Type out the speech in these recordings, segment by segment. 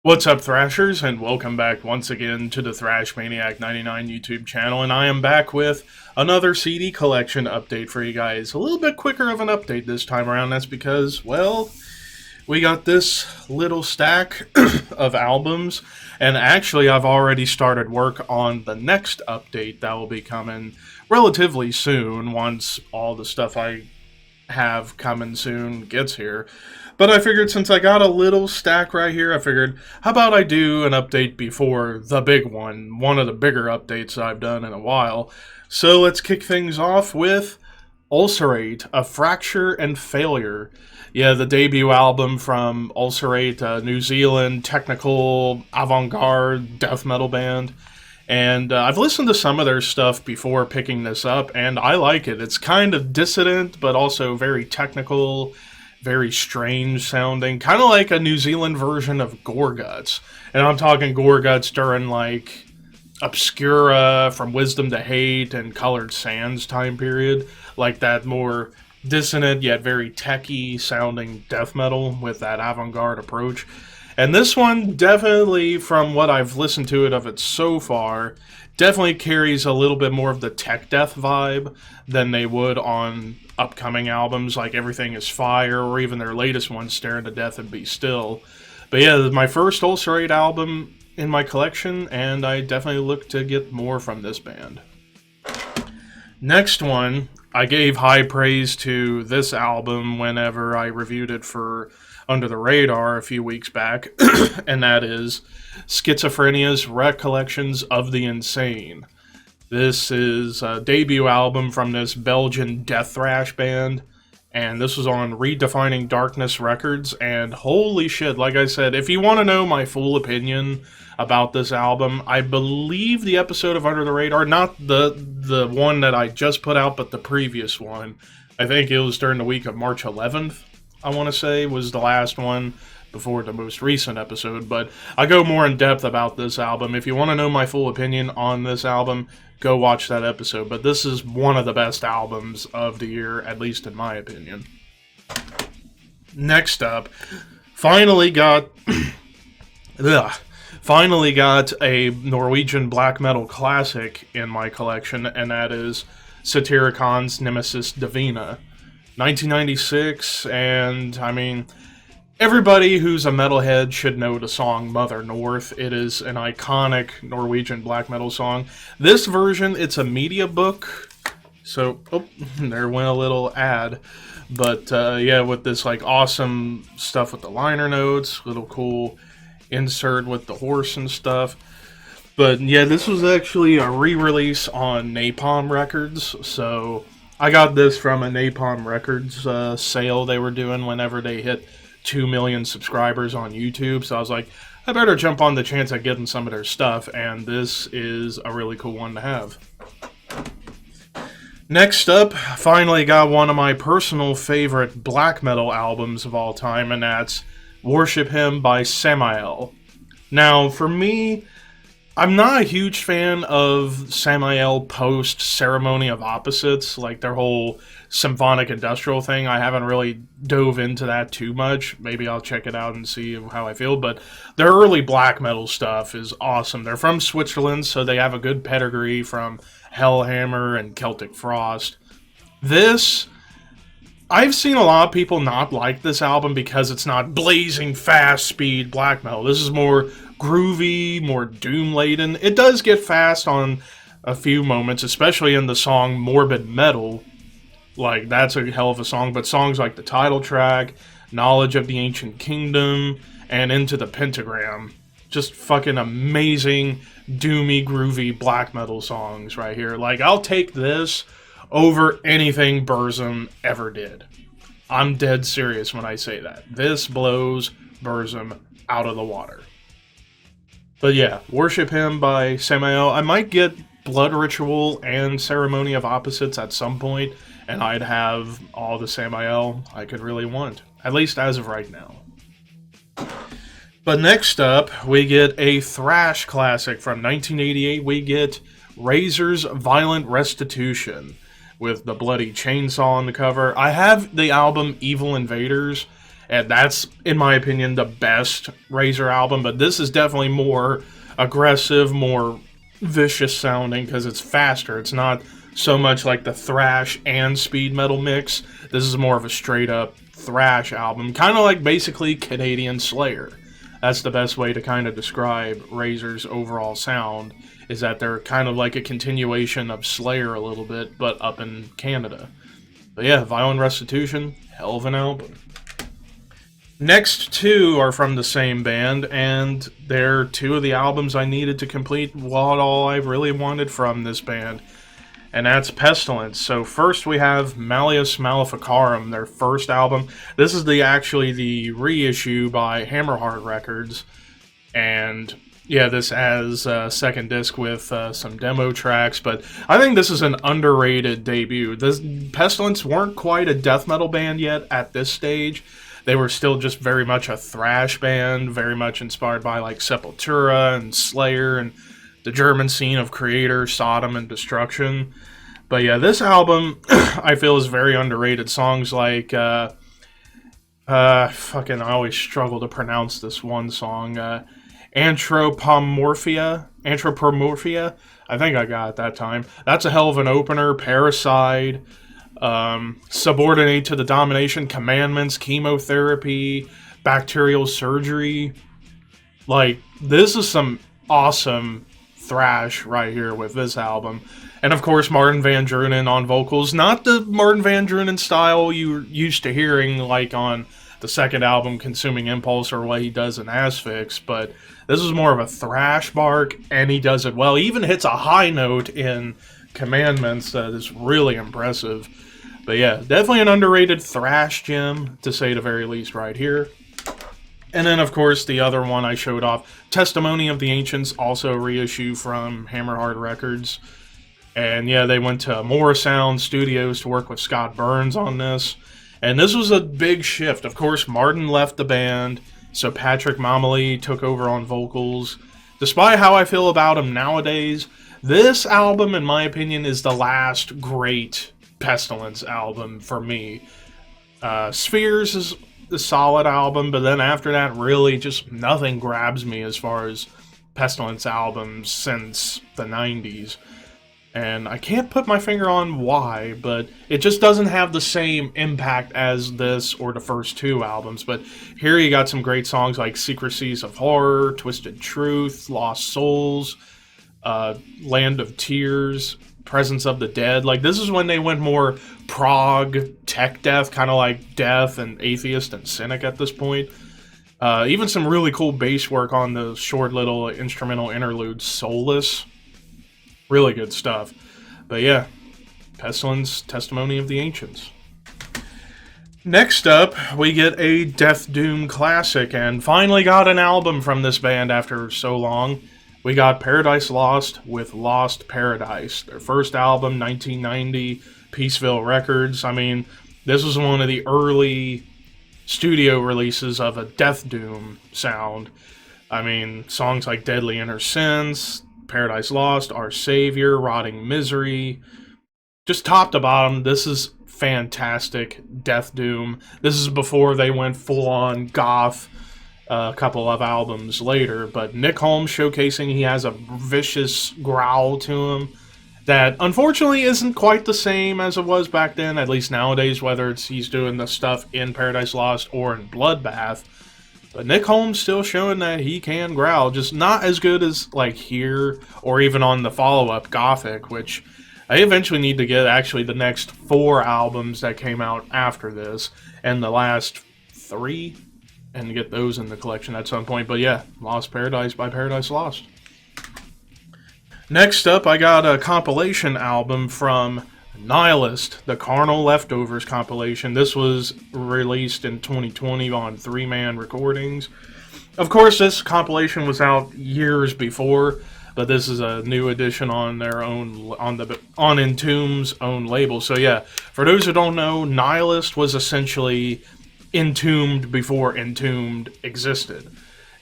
What's up, Thrashers, and welcome back once again to the Thrash Maniac 99 YouTube channel, and I am back with another CD collection update for you guys. A little bit quicker of an update this time around. That's because, well, we got this little stack of albums, and actually I've already started work on the next update that will be coming relatively soon once all the stuff I have coming soon gets here. But I figured since I got a little stack right here, I figured, how about I do an update before the big one of the bigger updates I've done in a while. So let's kick things off with Ulcerate, A Fracture and Failure. Yeah, the debut album from Ulcerate, a New Zealand technical avant-garde death metal band. And I've listened to some of their stuff before picking this up, and I like it. It's kind of dissident, but also very technical, very strange sounding, kind of like a New Zealand version of Gorguts. And I'm talking Gorguts during like Obscura, From Wisdom to Hate, and Colored Sands time period, like that more dissonant yet very techy sounding death metal with that avant-garde approach. And this one definitely, from what I've listened to it of it so far, definitely carries a little bit more of the tech death vibe than they would on upcoming albums like Everything Is Fire, or even their latest one, Staring to Death and Be Still. But yeah, my first Ulcerate album in my collection, and I definitely look to get more from this band. Next one, I gave high praise to this album whenever I reviewed it for Under the Radar a few weeks back, and that is Schizophrenia's Recollections of the Insane. This is a debut album from this Belgian death thrash band, and this was on Redefining Darkness Records, and holy shit, like I said, if you want to know my full opinion about this album, I believe the episode of Under the Radar, not the one that I just put out, but the previous one, I think it was during the week of March 11th, I want to say, was the last one before the most recent episode, but I go more in depth about this album. If you want to know my full opinion on this album, go watch that episode, but this is one of the best albums of the year, at least in my opinion. Next up, finally got a Norwegian black metal classic in my collection, and that is Satirican's Nemesis Divina. 1996, and I mean, everybody who's a metalhead should know the song Mother North. It is an iconic Norwegian black metal song. This version, it's a media book, so, oh, there went a little ad. But, yeah, with this, like, awesome stuff with the liner notes, little cool insert with the horse and stuff. But, yeah, this was actually a re-release on Napalm Records, so I got this from a Napalm Records sale they were doing whenever they hit 2 million subscribers on YouTube, so I was like, I better jump on the chance at getting some of their stuff, and this is a really cool one to have. Next up, finally got one of my personal favorite black metal albums of all time, and that's Worship Him by Samael. Now, for me, I'm not a huge fan of Samael post Ceremony of Opposites, like their whole symphonic industrial thing. I haven't really dove into that too much. Maybe I'll check it out and see how I feel, but their early black metal stuff is awesome. They're from Switzerland, so they have a good pedigree from Hellhammer and Celtic Frost. This, I've seen a lot of people not like this album because it's not blazing fast speed black metal. This is more groovy, more doom-laden. It does get fast on a few moments, especially in the song Morbid Metal. Like, that's a hell of a song, but songs like the title track, Knowledge of the Ancient Kingdom, and Into the Pentagram, just fucking amazing, doomy, groovy black metal songs right here. Like, I'll take this over anything Burzum ever did. I'm dead serious when I say that. This blows Burzum out of the water. But yeah, Worship Him by Samael. I might get Blood Ritual and Ceremony of Opposites at some point, and I'd have all the Samael I could really want, at least as of right now. But next up, we get a thrash classic from 1988. We get Razor's Violent Restitution with the bloody chainsaw on the cover. I have the album Evil Invaders, and that's, in my opinion, the best Razor album. But this is definitely more aggressive, more vicious sounding, because it's faster. It's not so much like the thrash and speed metal mix. This is more of a straight up thrash album, kind of like basically Canadian Slayer. That's the best way to kind of describe Razor's overall sound, is that they're kind of like a continuation of Slayer a little bit, but up in Canada. But yeah, Violent Restitution, hell of an album. Next two are from the same band, and they're two of the albums I needed to complete what all I really wanted from this band, and that's Pestilence. So first we have Mallius Malafikarum, their first album. This is actually the reissue by Hammerheart Records, and yeah, this has a second disc with some demo tracks, but I think this is an underrated debut. Pestilence weren't quite a death metal band yet at this stage. They were still just very much a thrash band, very much inspired by like Sepultura and Slayer and the German scene of Creator, Sodom, and Destruction. But yeah, this album, I feel, is very underrated. Songs like, I always struggle to pronounce this one song, Anthropomorphia, I think I got it that time. That's a hell of an opener. Parasite, Subordinate to the Domination, Commandments, Chemotherapy, Bacterial Surgery. Like, this is some awesome thrash right here with this album. And of course, Martin Van Drunen on vocals. Not the Martin Van Drunen style you're used to hearing like on the second album, Consuming Impulse, or what he does in Asphyx, but this is more of a thrash bark, and he does it well. He even hits a high note in Commandments that is really impressive. But yeah, definitely an underrated thrash gem, to say the very least, right here. And then, of course, the other one I showed off, Testimony of the Ancients, also a reissue from Hammerheart Records. And yeah, they went to Morrisound Studios to work with Scott Burns on this. And this was a big shift. Of course, Martin left the band, so Patrick Mamali took over on vocals. Despite how I feel about him nowadays, this album, in my opinion, is the last great Pestilence album for me. Spheres is a solid album, but then after that, really just nothing grabs me as far as Pestilence albums since the 90s. And I can't put my finger on why, but it just doesn't have the same impact as this or the first two albums. But here you got some great songs like Secrecies of Horror, Twisted Truth, Lost Souls, Land of Tears, Presence of the Dead. Like, this is when they went more prog, tech death, kind of like Death and Atheist and Cynic at this point. Even some really cool bass work on the short little instrumental interlude, Soulless. Really good stuff. But yeah, Pestilence, Testimony of the Ancients. Next up, we get a Death Doom classic, and finally got an album from this band after so long. We got Paradise Lost with Lost Paradise. Their first album, 1990, Peaceville Records. I mean, this was one of the early studio releases of a Death Doom sound. I mean, songs like Deadly Inner Sins, Paradise Lost, Our Savior, Rotting Misery. Just top to bottom, this is fantastic Death Doom. This is before they went full-on goth a couple of albums later, but Nick Holmes showcasing he has a vicious growl to him that unfortunately isn't quite the same as it was back then, at least nowadays, whether it's he's doing the stuff in Paradise Lost or in Bloodbath. But Nick Holmes still showing that he can growl, just not as good as like here or even on the follow-up Gothic, which I eventually need to get actually the next 4 albums that came out after this and the last 3 and get those in the collection at some point. But yeah, Lost Paradise by Paradise Lost. Next up, I got a compilation album from Nihilist, the Carnal Leftovers compilation. This was released in 2020 on 3-man recordings. Of course, this compilation was out years before, but this is a new edition on their own, on Entombed's own label. So yeah, for those who don't know, Nihilist was essentially Entombed before Entombed existed.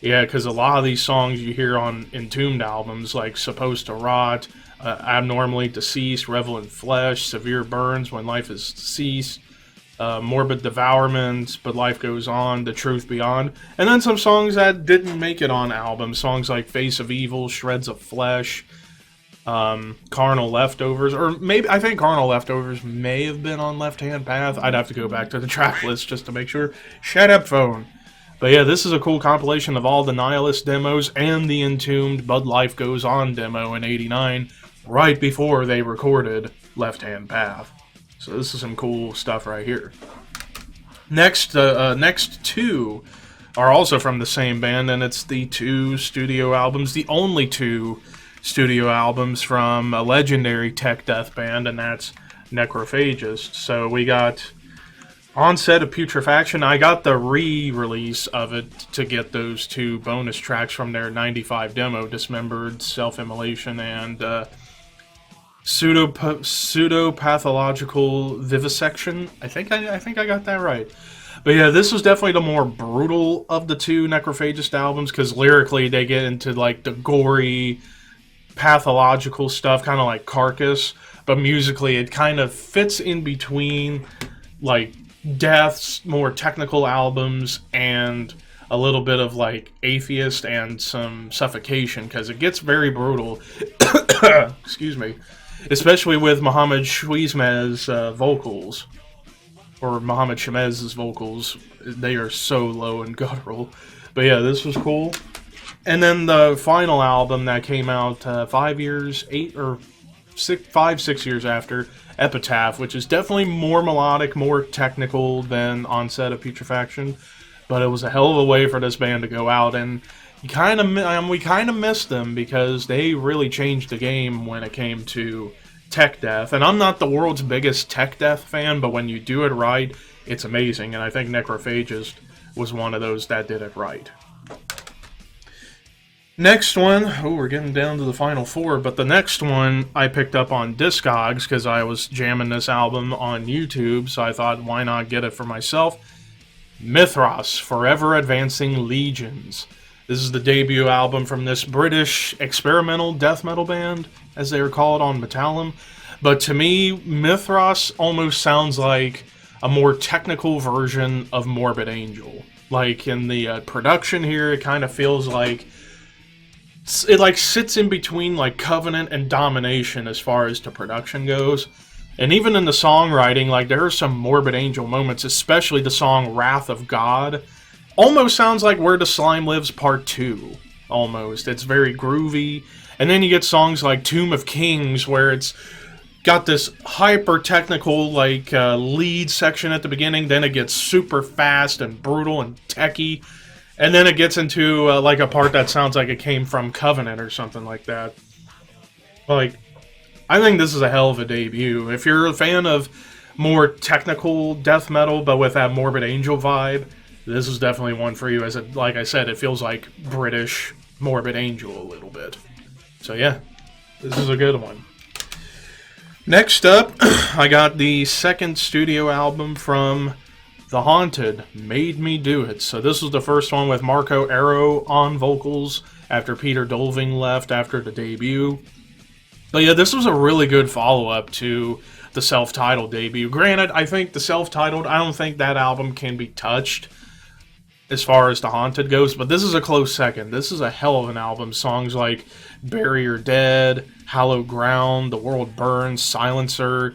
Yeah, because a lot of these songs you hear on Entombed albums, like Supposed to Rot, Abnormally Deceased, Revel in Flesh, Severe Burns, When Life is Ceased, Morbid Devourment, But Life Goes On, The Truth Beyond, and then some songs that didn't make it on albums. Songs like Face of Evil, Shreds of Flesh, Carnal Leftovers, or maybe, I think Carnal Leftovers may have been on Left Hand Path. I'd have to go back to the track list just to make sure. Shut up, phone. But yeah, this is a cool compilation of all the Nihilist demos and the Entombed But Life Goes On demo in '89, right before they recorded Left Hand Path. So this is some cool stuff right here. Next two are also from the same band, and it's the two studio albums, the only two studio albums from a legendary tech death band, and that's Necrophagist. So we got Onset of Putrefaction. I got the re-release of it to get those two bonus tracks from their 95 demo, Dismembered, Self-Immolation, and Pseudo-Pathological Vivisection. I think I got that right. But yeah, this was definitely the more brutal of the two Necrophagist albums, because lyrically they get into like the gory, pathological stuff, kind of like Carcass, but musically it kind of fits in between like Death's more technical albums and a little bit of like Atheist and some Suffocation, because it gets very brutal. Excuse me. Especially with Mohammed Shwizmez's vocals, or Mohammed Shemez's vocals. They are so low and guttural. But yeah, this was cool. And then the final album that came out 5 years, 6 years after, Epitaph, which is definitely more melodic, more technical than Onset of Putrefaction, but it was a hell of a way for this band to go out, and we kind of missed them because they really changed the game when it came to tech death. And I'm not the world's biggest tech death fan, but when you do it right, it's amazing, and I think Necrophagist was one of those that did it right. Next one, we're getting down to the final four, but the next one I picked up on Discogs because I was jamming this album on YouTube, so I thought, why not get it for myself? Mithras, Forever Advancing Legions. This is the debut album from this British experimental death metal band, as they were called on Metallum. But to me, Mithras almost sounds like a more technical version of Morbid Angel. Like in the production here, it kind of feels like it like sits in between like Covenant and Domination as far as the production goes. And even in the songwriting, like there are some Morbid Angel moments, especially the song Wrath of God. Almost sounds like Where the Slime Lives Part 2. Almost. It's very groovy. And then you get songs like Tomb of Kings, where it's got this hyper-technical like lead section at the beginning, then it gets super fast and brutal and techy. And then it gets into like a part that sounds like it came from Covenant or something like that. Like, I think this is a hell of a debut. If you're a fan of more technical death metal, but with that Morbid Angel vibe, this is definitely one for you. As it, like I said, it feels like British Morbid Angel a little bit. So yeah, this is a good one. Next up, I got the second studio album from The Haunted, Made Me Do It. So this was the first one with Marco Arro on vocals after Peter Dolving left after the debut. But yeah, this was a really good follow-up to the self-titled debut. Granted, I think the self-titled, I don't think that album can be touched as far as The Haunted goes, but this is a close second. This is a hell of an album. Songs like Bury Your Dead, Hallowed Ground, The World Burns, Silencer,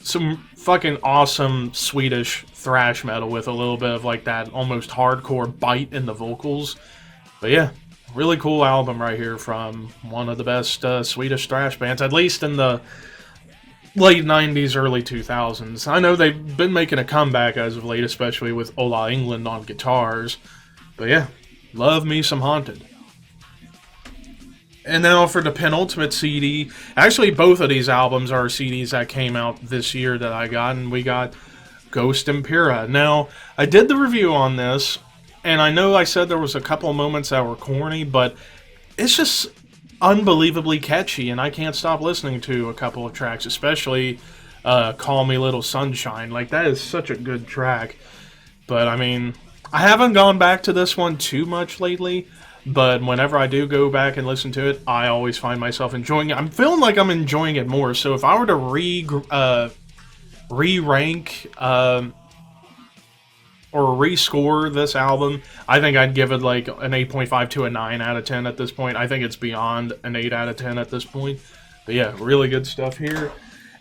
some fucking awesome Swedish thrash metal with a little bit of like that almost hardcore bite in the vocals. But yeah, really cool album right here from one of the best Swedish thrash bands, at least in the late 90s, early 2000s. I know they've been making a comeback as of late, especially with Ola England on guitars. But yeah, love me some Haunted. And now for the penultimate CD. Actually, both of these albums are CDs that came out this year that I got, and we got Ghost Impera. Now, I did the review on this, and I know I said there was a couple of moments that were corny, but it's just unbelievably catchy, and I can't stop listening to a couple of tracks, especially Call Me Little Sunshine. Like, that is such a good track. But, I mean, I haven't gone back to this one too much lately, but whenever I do go back and listen to it, I always find myself enjoying it. I'm feeling like I'm enjoying it more, so if I were to re-rank rescore this album, I think I'd give it like an 8.5 to a 9 out of 10 at this point. I think it's beyond an 8 out of 10 at this point. But yeah, really good stuff here.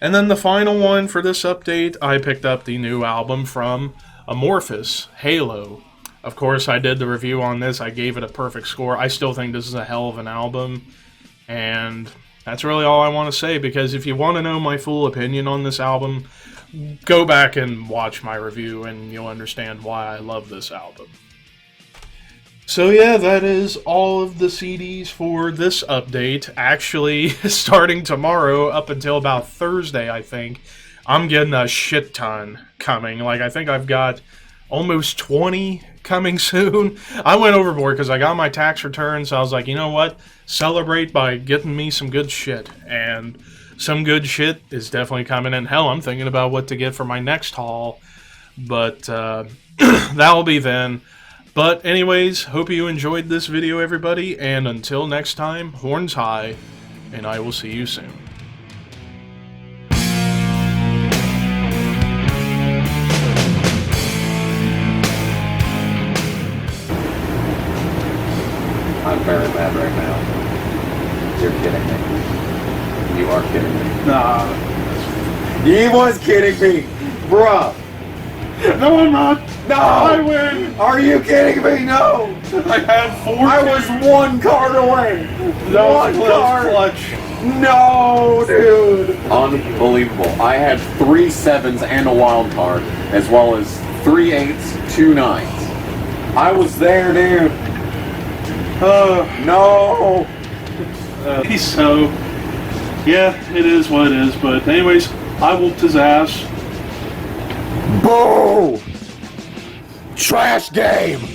And then the final one for this update, I picked up the new album from Amorphous, Halo. Of course, I did the review on this. I gave it a perfect score. I still think this is a hell of an album. And that's really all I want to say, because if you want to know my full opinion on this album, go back and watch my review and you'll understand why I love this album. So yeah, that is all of the CDs for this update. Actually, starting tomorrow up until about Thursday, I think, I'm getting a shit ton coming. Like, I think I've got almost 20 coming soon. I went overboard because I got my tax return, so I was like, you know what? Celebrate by getting me some good shit. And some good shit is definitely coming in. Hell, I'm thinking about what to get for my next haul. But that'll be then. But anyways, hope you enjoyed this video, everybody. And until next time, horns high, and I will see you soon. I'm very mad right now. You're kidding me. You are kidding me. Nah. He was kidding me! Bruh! No, I'm not. No! I win. Are you kidding me? No! I had 4. I was one card away! One card! Clutch. No, dude! Unbelievable. I had 3 7s and a wild card, as well as 3 8s, 2 9s. I was there, dude. No! So, yeah, it is what it is. But anyways, I whooped his ass. Boo! Trash game!